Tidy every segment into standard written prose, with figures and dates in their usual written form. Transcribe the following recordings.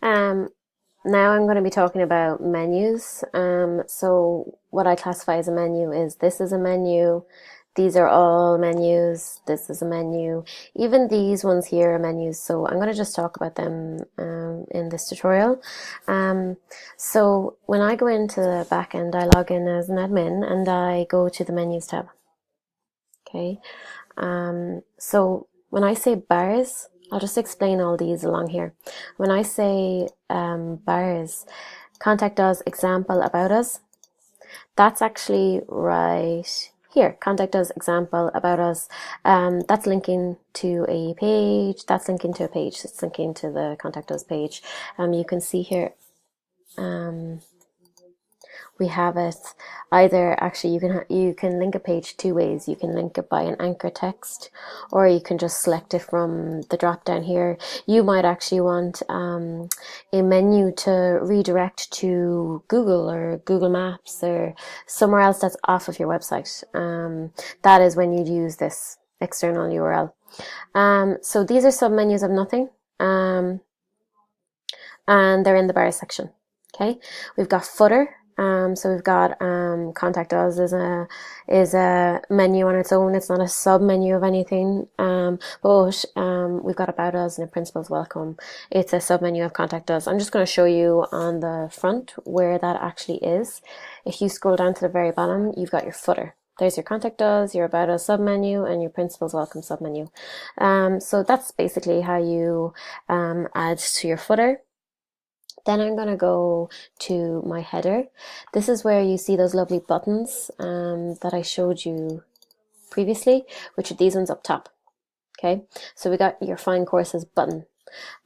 Um, Now I'm going to be talking about menus. So what I classify as a menu is this is a menu, these are all menus, this is a menu. Even these ones here are menus, so I'm going to just talk about them in this tutorial. So when I go into the backend, I log in as an admin and I go to the menus tab. Okay. So when I say bars, I'll just explain all these along here. When I say bars, contact us, example, about us, that's actually right here. Contact us, example, about us. That's linking to a page. That's linking to a page. It's linking to the contact us page. You can see here. We have it either, actually you can link a page two ways. You can link it by an anchor text, or you can just select it from the drop down here. You might actually want a menu to redirect to Google or Google Maps or somewhere else that's off of your website. That is when you'd use this external URL. So these are submenus of nothing, and they're in the bar section. Okay, we've got footer. So we've got contact us is a menu on its own. It's not a sub menu of anything. But we've got about us and a principal's welcome. It's a sub menu of contact us. I'm just going to show you on the front where that actually is. If you scroll down to the very bottom, you've got your footer. There's your contact us, your about us submenu, and your principal's welcome submenu. So that's basically how you add to your footer. Then I'm going to go to my header. This is where you see those lovely buttons that I showed you previously, which are these ones up top. Okay, so we got your Find Courses button.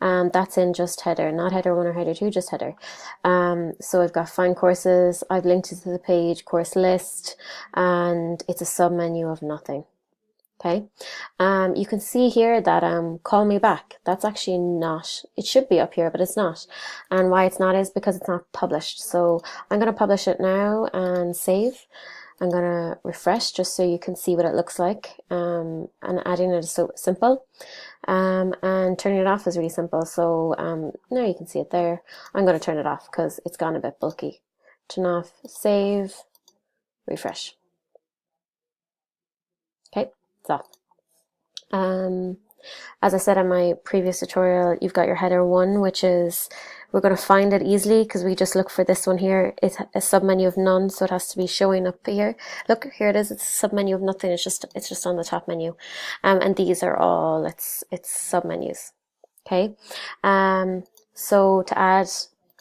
That's in just header, not header 1 or header 2, just header. So I've got Find Courses, I've linked it to the page, course list, and it's a submenu of nothing. Okay, you can see here that call me back, that's actually not, it should be up here, but it's not. And why it's not is because it's not published. So I'm going to publish it now and save. I'm going to refresh just so you can see what it looks like. And adding it is so simple. And turning it off is really simple. So now you can see it there. I'm going to turn it off because it's gone a bit bulky. Turn off, save, refresh. Okay. So, as I said in my previous tutorial, you've got your header 1, which is, we're going to find it easily because we just look for this one here. It's a submenu of none, so it has to be showing up here. Look, here it is. It's a submenu of nothing. It's just on the top menu. And these are all it's submenus. Okay. So to add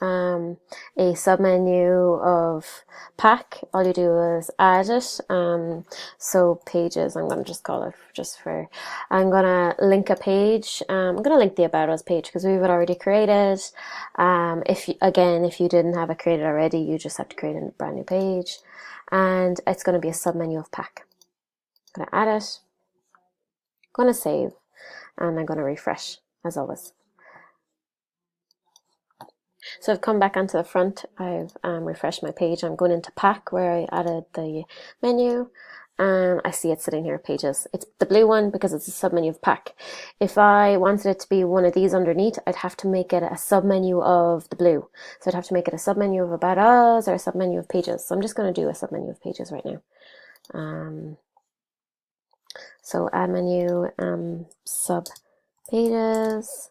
a submenu of pack, all you do is add it. So pages, I'm going to just call it I'm going to link a page. I'm going to link the About Us page because we have it already created. If you didn't have it created already, you just have to create a brand new page, and it's going to be a submenu of pack. I'm going to add it, I'm going to save, and I'm going to refresh as always. So I've come back onto the front, I've refreshed my page, I'm going into pack where I added the menu, and I see it sitting here, pages. It's the blue one because it's a submenu of pack. If I wanted it to be one of these underneath, I'd have to make it a submenu of the blue. So I'd have to make it a submenu of About Us or a submenu of pages. So I'm just going to do a submenu of pages right now. So add menu, sub pages.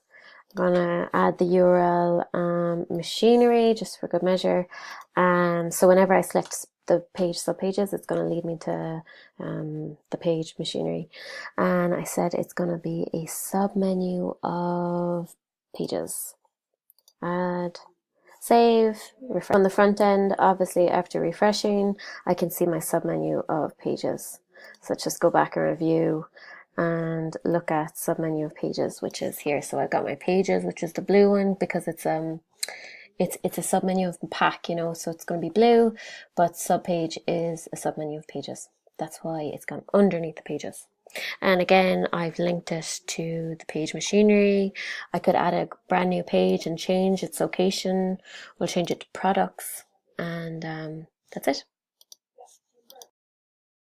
I'm gonna add the URL machinery just for good measure. So whenever I select the page subpages, it's gonna lead me to the page machinery. And I said it's gonna be a submenu of pages. Add, save, refresh. On the front end, obviously after refreshing, I can see my submenu of pages. So let's just go back and review and look at submenu of pages, which is here. So I've got my pages, which is the blue one because it's a submenu of pack, you know, so it's going to be blue, but subpage is a submenu of pages. That's why it's gone underneath the pages. And again, I've linked it to the page machinery. I could add a brand new page and change its location. We'll change it to products, and that's it.